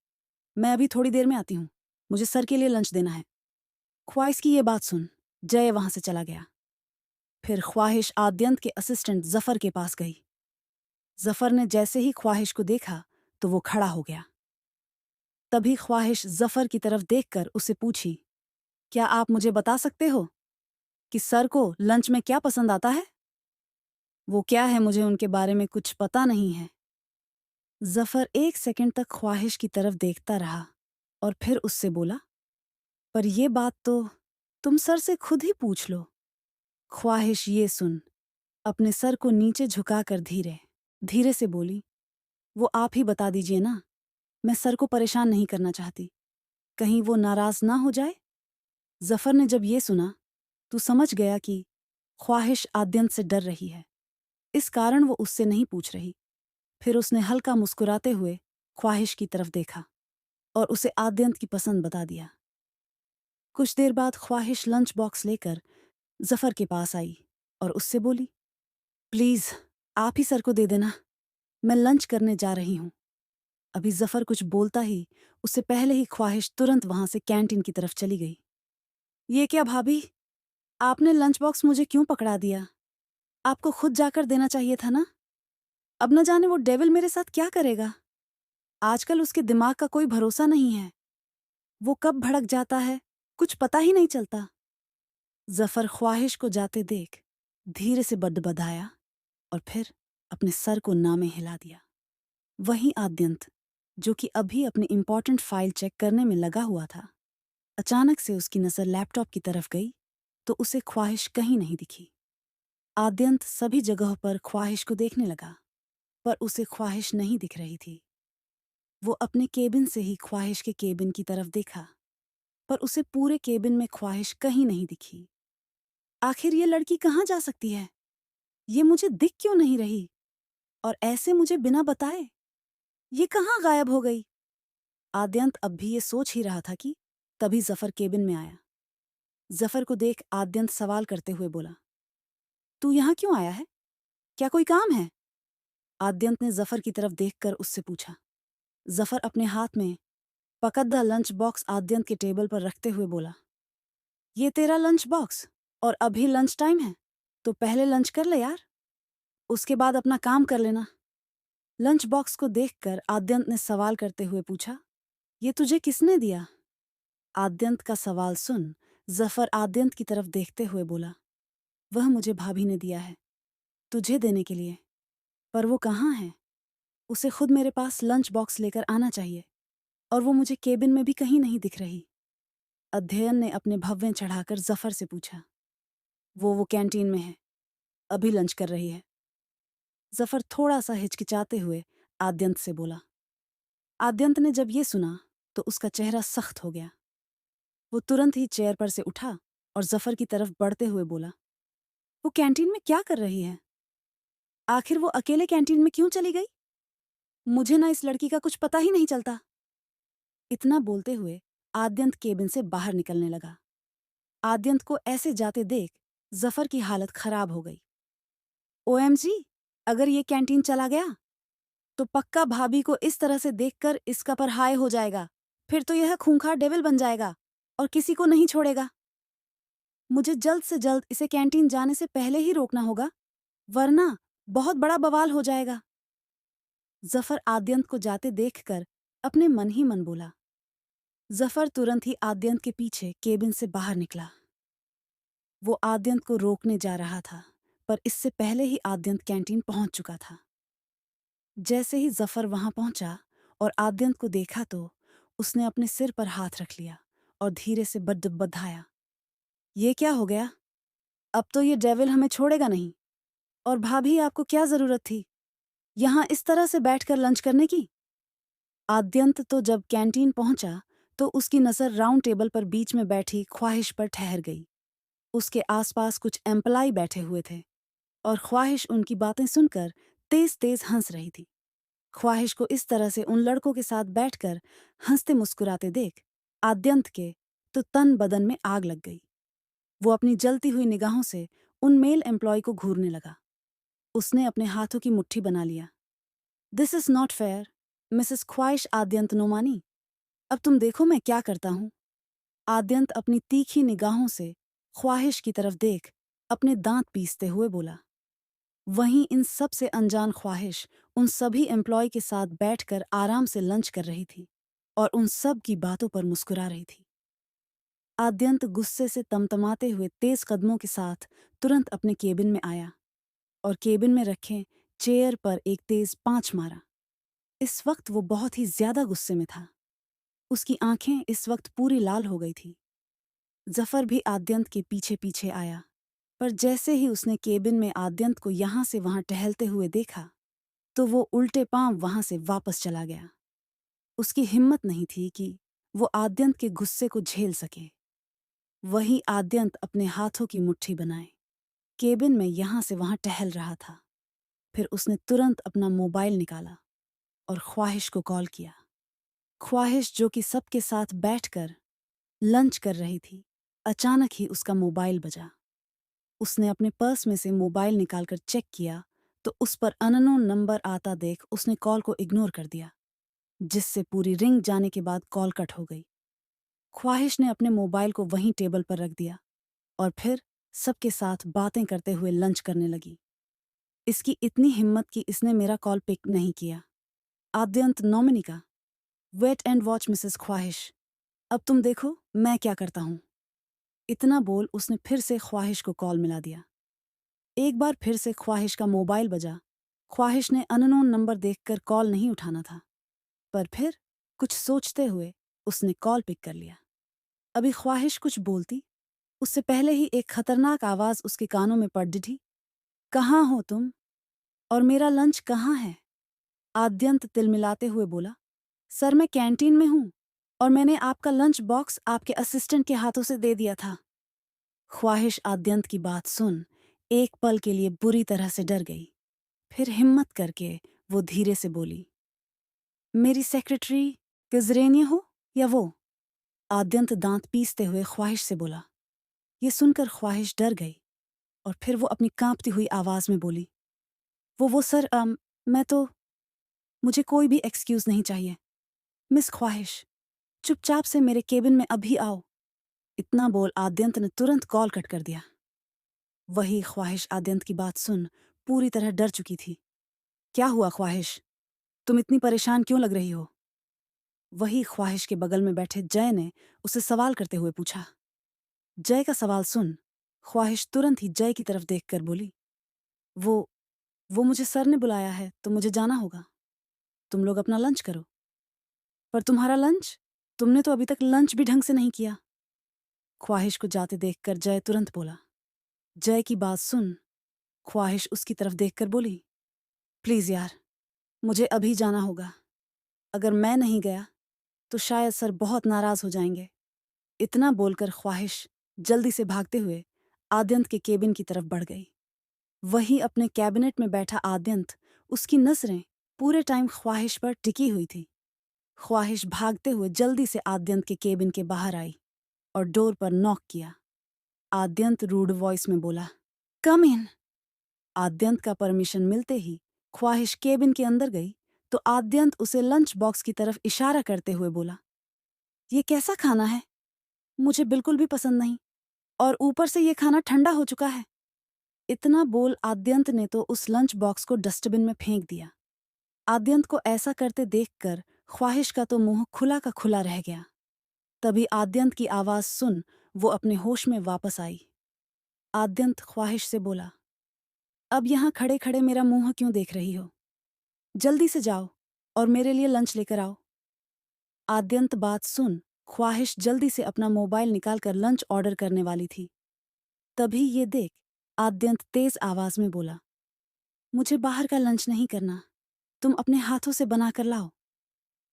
मैं अभी थोड़ी देर में आती हूं, मुझे सर के लिए लंच देना है। ख्वाहिश की ये बात सुन जय वहां से चला गया। फिर ख्वाहिश आद्यंत के असिस्टेंट जफर के पास गई। जफर ने जैसे ही ख्वाहिश को देखा तो वो खड़ा हो गया। तभी ख्वाहिश जफर की तरफ देखकर उसे पूछी, क्या आप मुझे बता सकते हो कि सर को लंच में क्या पसंद आता है? वो क्या है, मुझे उनके बारे में कुछ पता नहीं है। जफर एक सेकंड तक ख्वाहिश की तरफ देखता रहा और फिर उससे बोला, पर ये बात तो तुम सर से खुद ही पूछ लो। ख्वाहिश ये सुन अपने सर को नीचे झुकाकर धीरे धीरे से बोली, वो आप ही बता दीजिए ना, मैं सर को परेशान नहीं करना चाहती, कहीं वो नाराज ना हो जाए। जफर ने जब ये सुना तो समझ गया कि ख्वाहिश आद्यंत से डर रही है, इस कारण वो उससे नहीं पूछ रही। फिर उसने हल्का मुस्कुराते हुए ख्वाहिश की तरफ देखा और उसे आद्यंत की पसंद बता दिया। कुछ देर बाद ख्वाहिश लंच बॉक्स लेकर जफर के पास आई और उससे बोली, प्लीज आप ही सर को दे देना, मैं लंच करने जा रही हूं। अभी जफर कुछ बोलता ही उससे पहले ही ख्वाहिश तुरंत वहां से कैंटीन की तरफ चली गई। ये क्या भाभी, आपने लंच बॉक्स मुझे क्यों पकड़ा दिया? आपको खुद जाकर देना चाहिए था ना। अब न जाने वो डेविल मेरे साथ क्या करेगा। आजकल उसके दिमाग का कोई भरोसा नहीं है, वो कब भड़क जाता है कुछ पता ही नहीं चलता। जफर ख्वाहिश को जाते देख धीरे से बदबदाया और फिर अपने सर को नामे हिला दिया। वहीं आद्यंत, जो कि अभी अपनी इंपॉर्टेंट फाइल चेक करने में लगा हुआ था, अचानक से उसकी नजर लैपटॉप की तरफ गई तो उसे ख्वाहिश कहीं नहीं दिखी। आद्यंत सभी जगहों पर ख्वाहिश को देखने लगा पर उसे ख्वाहिश नहीं दिख रही थी। वो अपने केबिन से ही ख्वाहिश के केबिन की तरफ देखा पर उसे पूरे केबिन में ख्वाहिश कहीं नहीं दिखी। आखिर ये लड़की कहाँ जा सकती है? ये मुझे दिख क्यों नहीं रही? और ऐसे मुझे बिना बताए ये कहाँ गायब हो गई? आद्यंत अब भी ये सोच ही रहा था कि तभी जफर केबिन में आया। जफर को देख आद्यंत सवाल करते हुए बोला, तू यहाँ क्यों आया है? क्या कोई काम है? आद्यंत ने जफर की तरफ देखकर उससे पूछा। जफर अपने हाथ में पकड़ा लंच बॉक्स आद्यंत के टेबल पर रखते हुए बोला, ये तेरा लंच बॉक्स और अभी लंच टाइम है, तो पहले लंच कर ले यार, उसके बाद अपना काम कर लेना। लंच बॉक्स को देखकर आद्यंत ने सवाल करते हुए पूछा, ये तुझे किसने दिया? आद्यंत का सवाल सुन जफर आद्यंत की तरफ देखते हुए बोला, वह मुझे भाभी ने दिया है तुझे देने के लिए, पर वो कहाँ है? उसे खुद मेरे पास लंच बॉक्स लेकर आना चाहिए और वो मुझे केबिन में भी कहीं नहीं दिख रही। अध्ययन ने अपने भव्य चढ़ाकर जफर से पूछा, वो कैंटीन में है, अभी लंच कर रही है। जफर थोड़ा सा हिचकिचाते हुए आद्यंत से बोला। आद्यंत ने जब ये सुना तो उसका चेहरा सख्त हो गया। वो तुरंत ही चेयर पर से उठा और जफर की तरफ बढ़ते हुए बोला, वो कैंटीन में क्या कर रही है? आखिर वो अकेले कैंटीन में क्यों चली गई? मुझे ना इस लड़की का कुछ पता ही नहीं चलता। इतना बोलते हुए आद्यंत केबिन से बाहर निकलने लगा। आद्यंत को ऐसे जाते देख जफर की हालत खराब हो गई। ओएमजी, अगर ये कैंटीन चला गया तो पक्का भाभी को इस तरह से देखकर इसका पर हाय हो जाएगा, फिर तो यह खूंखार डेविल बन जाएगा और किसी को नहीं छोड़ेगा। मुझे जल्द से जल्द इसे कैंटीन जाने से पहले ही रोकना होगा, वरना बहुत बड़ा बवाल हो जाएगा। जफर आद्यंत को जाते देखकर अपने मन ही मन बोला, जफर तुरंत ही आद्यंत के पीछे केबिन से बाहर निकला। वो आद्यंत को रोकने जा रहा था, पर इससे पहले ही आद्यंत कैंटीन पहुंच चुका था। जैसे ही जफर वहां पहुंचा और आद्यंत को देखा तो उसने अपने सिर पर हाथ रख लिया और धीरे से बदबधाया। ये क्या हो गया? अब तो ये डेविल हमें छोड़ेगा नहीं। और भाभी, आपको क्या जरूरत थी यहां इस तरह से बैठकर लंच करने की? आद्यंत तो जब कैंटीन पहुंचा तो उसकी नजर राउंड टेबल पर बीच में बैठी ख्वाहिश पर ठहर गई। उसके आसपास कुछ एम्प्लाई बैठे हुए थे और ख्वाहिश उनकी बातें सुनकर तेज तेज हंस रही थी। ख्वाहिश को इस तरह से उन लड़कों के साथ बैठकर हंसते मुस्कुराते देख आद्यंत के तो तन बदन में आग लग गई। वो अपनी जलती हुई निगाहों से उन मेल एम्प्लॉय को घूरने लगा। उसने अपने हाथों की मुट्ठी बना लिया। This is not fair, Mrs ख्वाहिश आद्यंत नोमानी। अब तुम देखो मैं क्या करता हूं। आद्यंत अपनी तीखी निगाहों से ख्वाहिश की तरफ देख अपने दांत पीसते हुए बोला। वहीं इन सब से अनजान ख्वाहिश उन सभी एम्प्लॉय के साथ बैठकर आराम से लंच कर रही थी और उन सब की बातों पर मुस्कुरा रही थी। आद्यंत गुस्से से तमतमाते हुए तेज कदमों के साथ तुरंत अपने केबिन में आया और केबिन में रखे चेयर पर एक तेज पांच मारा। इस वक्त वो बहुत ही ज्यादा गुस्से में था। उसकी आंखें इस वक्त पूरी लाल हो गई थी। जफर भी आद्यंत के पीछे पीछे आया, पर जैसे ही उसने केबिन में आद्यंत को यहां से वहां टहलते हुए देखा तो वो उल्टे पांव वहां से वापस चला गया। उसकी हिम्मत नहीं थी कि वो आद्यंत के गुस्से को झेल सके। वही आद्यंत अपने हाथों की मुट्ठी बनाए केबिन में यहां से वहां टहल रहा था। फिर उसने तुरंत अपना मोबाइल निकाला और ख्वाहिश को कॉल किया। ख्वाहिश जो कि सबके साथ बैठकर लंच कर रही थी, अचानक ही उसका मोबाइल बजा। उसने अपने पर्स में से मोबाइल निकालकर चेक किया तो उस पर अननोन नंबर आता देख उसने कॉल को इग्नोर कर दिया, जिससे पूरी रिंग जाने के बाद कॉल कट हो गई। ख्वाहिश ने अपने मोबाइल को वहीं टेबल पर रख दिया और फिर सबके साथ बातें करते हुए लंच करने लगी। इसकी इतनी हिम्मत कि इसने मेरा कॉल पिक नहीं किया। आद्यंत नॉमिनी का। वेट एंड वॉच मिसेस ख्वाहिश, अब तुम देखो मैं क्या करता हूं। इतना बोल उसने फिर से ख्वाहिश को कॉल मिला दिया। एक बार फिर से ख्वाहिश का मोबाइल बजा। ख्वाहिश ने अननोन नंबर देखकर कॉल नहीं उठाना था, पर फिर कुछ सोचते हुए उसने कॉल पिक कर लिया। अभी ख्वाहिश कुछ बोलती उससे पहले ही एक खतरनाक आवाज उसके कानों में पड़ डिठी। कहाँ हो तुम? और मेरा लंच कहाँ है? आद्यंत तिलमिलाते हुए बोला। सर, मैं कैंटीन में हूं और मैंने आपका लंच बॉक्स आपके असिस्टेंट के हाथों से दे दिया था। ख्वाहिश आद्यंत की बात सुन एक पल के लिए बुरी तरह से डर गई। फिर हिम्मत करके वो धीरे से बोली, मेरी सेक्रेटरी किजरेनिया हो या वो? आद्यंत दांत पीसते हुए ख्वाहिश से बोला। ये सुनकर ख्वाहिश डर गई और फिर वो अपनी कांपती हुई आवाज में बोली, वो सर, मैं तो, मुझे कोई भी एक्सक्यूज नहीं चाहिए। मिस ख्वाहिश, चुपचाप से मेरे केबिन में अभी आओ। इतना बोल आद्यंत ने तुरंत कॉल कट कर दिया। वही ख्वाहिश आद्यंत की बात सुन पूरी तरह डर चुकी थी। क्या हुआ ख्वाहिश? तुम इतनी परेशान क्यों लग रही हो? वही ख्वाहिश के बगल में बैठे जय ने उसे सवाल करते हुए पूछा। जय का सवाल सुन ख्वाहिश तुरंत ही जय की तरफ देखकर बोली, वो वो मुझे सर ने बुलाया है तो मुझे जाना होगा। तुम लोग अपना लंच करो। पर तुम्हारा लंच? तुमने तो अभी तक लंच भी ढंग से नहीं किया। ख्वाहिश को जाते देखकर जय तुरंत बोला। जय की बात सुन ख्वाहिश उसकी तरफ देखकर बोली, प्लीज यार, मुझे अभी जाना होगा। अगर मैं नहीं गया तो शायद सर बहुत नाराज हो जाएंगे। इतना बोलकर ख्वाहिश जल्दी से भागते हुए आद्यंत के केबिन की तरफ बढ़ गई। वही अपने कैबिनेट में बैठा आद्यंत, उसकी नजरें पूरे टाइम ख्वाहिश पर टिकी हुई थी। ख्वाहिश भागते हुए जल्दी से आद्यंत के केबिन के बाहर आई और डोर पर नॉक किया। आद्यंत रूड वॉइस में बोला, कम इन। आद्यंत का परमिशन मिलते ही ख्वाहिश केबिन के अंदर गई तो आद्यंत उसे लंच बॉक्स की तरफ इशारा करते हुए बोला, ये कैसा खाना है? मुझे बिल्कुल भी पसंद नहीं, और ऊपर से ये खाना ठंडा हो चुका है। इतना बोल आद्यंत ने तो उस लंच बॉक्स को डस्टबिन में फेंक दिया। आद्यंत को ऐसा करते देखकर ख्वाहिश का तो मुंह खुला का खुला रह गया। तभी आद्यंत की आवाज सुन वो अपने होश में वापस आई। आद्यंत ख्वाहिश से बोला, अब यहाँ खड़े खड़े मेरा मुंह क्यों देख रही हो? जल्दी से जाओ और मेरे लिए लंच लेकर आओ। आद्यंत बात सुन ख्वाहिश जल्दी से अपना मोबाइल निकालकर लंच ऑर्डर करने वाली थी। तभी ये देख आद्यंत तेज आवाज में बोला, मुझे बाहर का लंच नहीं करना, तुम अपने हाथों से बनाकर लाओ।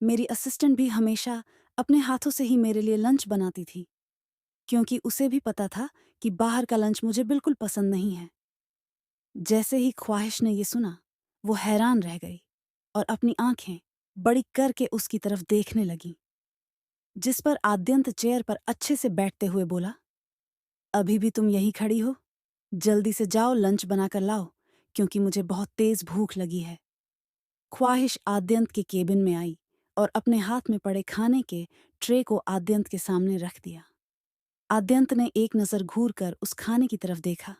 मेरी असिस्टेंट भी हमेशा अपने हाथों से ही मेरे लिए लंच बनाती थी, क्योंकि उसे भी पता था कि बाहर का लंच मुझे बिल्कुल पसंद नहीं है। जैसे ही ख्वाहिश ने ये सुना, वो हैरान रह गई और अपनी आंखें बड़ी करके उसकी तरफ देखने लगी, जिस पर आद्यंत चेयर पर अच्छे से बैठते हुए बोला, अभी भी तुम यहीं खड़ी हो? जल्दी से जाओ लंच बनाकर लाओ, क्योंकि मुझे बहुत तेज भूख लगी है। ख्वाहिश आद्यंत के केबिन में आई और अपने हाथ में पड़े खाने के ट्रे को आद्यंत के सामने रख दिया। आद्यंत ने एक नज़र घूर कर उस खाने की तरफ देखा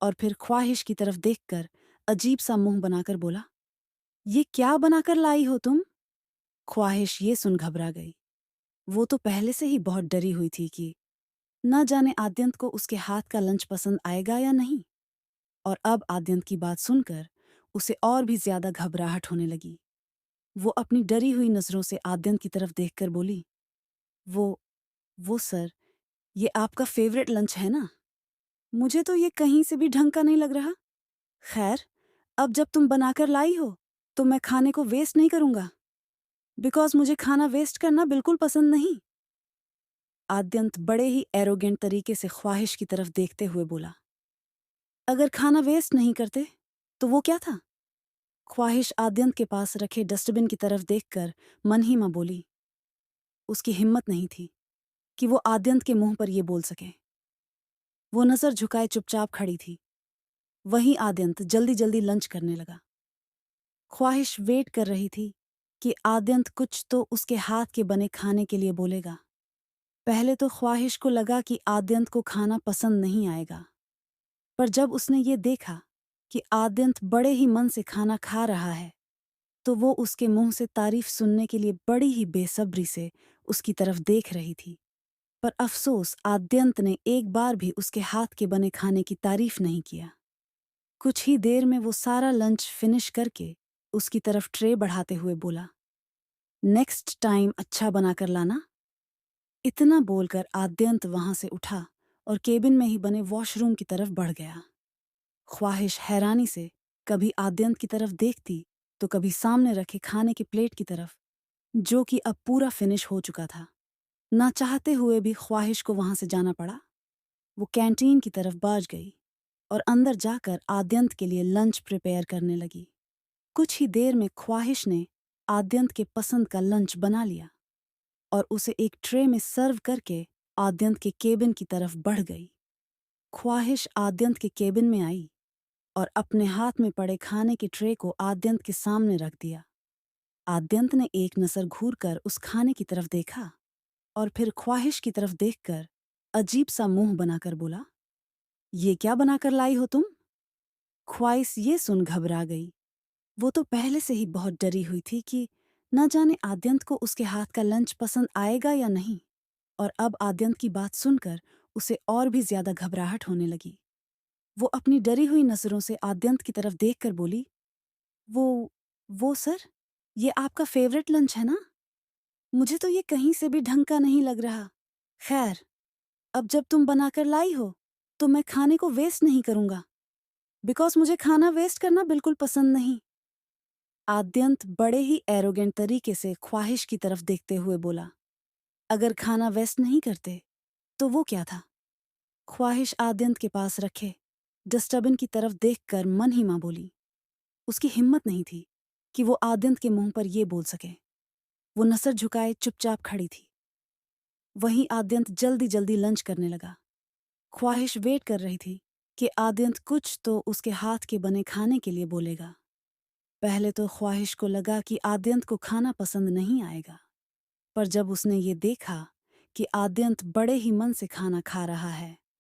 और फिर ख्वाहिश की तरफ देखकर अजीब सा मुंह बनाकर बोला, ये क्या बनाकर लाई हो तुम? ख्वाहिश ये सुन घबरा गई। वो तो पहले से ही बहुत डरी हुई थी कि न जाने आद्यंत को उसके हाथ का लंच पसंद आएगा या नहीं। और अब आद्यंत की बात सुनकर उसे और भी ज्यादा घबराहट होने लगी। वो अपनी डरी हुई नजरों से आद्यंत की तरफ देखकर बोली, वो वो सर, ये आपका फेवरेट लंच है ना? मुझे तो ये कहीं से भी ढंग का नहीं लग रहा। खैर, अब जब तुम बनाकर लाई हो तो मैं खाने को वेस्ट नहीं करूंगा, बिकॉज मुझे खाना वेस्ट करना बिल्कुल पसंद नहीं। आद्यंत बड़े ही एरोगेंट तरीके से ख्वाहिश की तरफ देखते हुए बोला, अगर खाना वेस्ट नहीं करते तो वो क्या था? ख्वाहिश आद्यंत के पास रखे डस्टबिन की तरफ देखकर मन ही में बोली। उसकी हिम्मत नहीं थी कि वो आद्यंत के मुंह पर ये बोल सके। वो नजर झुकाए चुपचाप खड़ी थी। वहीं आद्यंत जल्दी जल्दी लंच करने लगा। ख्वाहिश वेट कर रही थी कि आद्यंत कुछ तो उसके हाथ के बने खाने के लिए बोलेगा। पहले तो ख्वाहिश को लगा कि आद्यंत को खाना पसंद नहीं आएगा, पर जब उसने ये देखा कि आद्यंत बड़े ही मन से खाना खा रहा है, तो वो उसके मुंह से तारीफ सुनने के लिए बड़ी ही बेसब्री से उसकी तरफ देख रही थी। पर अफसोस आद्यंत ने एक बार भी उसके हाथ के बने खाने की तारीफ नहीं किया। कुछ ही देर में वो सारा लंच फिनिश करके उसकी तरफ ट्रे बढ़ाते हुए बोला, नेक्स्ट टाइम अच्छा बनाकर लाना। इतना बोलकर आद्यंत वहां से उठा और केबिन में ही बने वॉशरूम की तरफ बढ़ गया। ख्वाहिश हैरानी से कभी आद्यंत की तरफ देखती तो कभी सामने रखे खाने की प्लेट की तरफ, जो कि अब पूरा फिनिश हो चुका था। ना चाहते हुए भी ख्वाहिश को वहां से जाना पड़ा। वो कैंटीन की तरफ बाज गई और अंदर जाकर आद्यंत के लिए लंच प्रिपेयर करने लगी। कुछ ही देर में ख्वाहिश ने आद्यंत के पसंद का लंच बना लिया और उसे एक ट्रे में सर्व करके आद्यंत के केबिन की तरफ बढ़ गई। ख्वाहिश आद्यंत के केबिन में आई और अपने हाथ में पड़े खाने के ट्रे को आद्यंत के सामने रख दिया। आद्यंत ने एक नजर घूरकर उस खाने की तरफ देखा और फिर ख्वाहिश की तरफ देखकर अजीब सा मुंह बनाकर बोला, ये क्या बनाकर लाई हो तुम? ख्वाहिश ये सुन घबरा गई। वो तो पहले से ही बहुत डरी हुई थी कि न जाने आद्यंत को उसके हाथ का लंच पसंद आएगा या नहीं, और अब आद्यंत की बात सुनकर उसे और भी ज्यादा घबराहट होने लगी। वो अपनी डरी हुई नजरों से आद्यंत की तरफ देखकर बोली, वो वो सर, ये आपका फेवरेट लंच है ना? मुझे तो ये कहीं से भी ढंग का नहीं लग रहा। खैर, अब जब तुम बनाकर लाई हो तो मैं खाने को वेस्ट नहीं करूंगा, बिकॉज मुझे खाना वेस्ट करना बिल्कुल पसंद नहीं। आद्यंत बड़े ही एरोगेंट तरीके से ख्वाहिश की तरफ देखते हुए बोला, अगर खाना वेस्ट नहीं करते तो वो क्या था? ख्वाहिश आद्यंत के पास रखे डस्टबिन की तरफ देखकर मन ही मां बोली। उसकी हिम्मत नहीं थी कि वो आद्यंत के मुंह पर ये बोल सके। वो नसर झुकाए चुपचाप खड़ी थी। वहीं आद्यंत जल्दी जल्दी लंच करने लगा। ख्वाहिश वेट कर रही थी कि आद्यंत कुछ तो उसके हाथ के बने खाने के लिए बोलेगा। पहले तो ख्वाहिश को लगा कि आद्यंत को खाना पसंद नहीं आएगा, पर जब उसने ये देखा कि आद्यंत बड़े ही मन से खाना खा रहा है,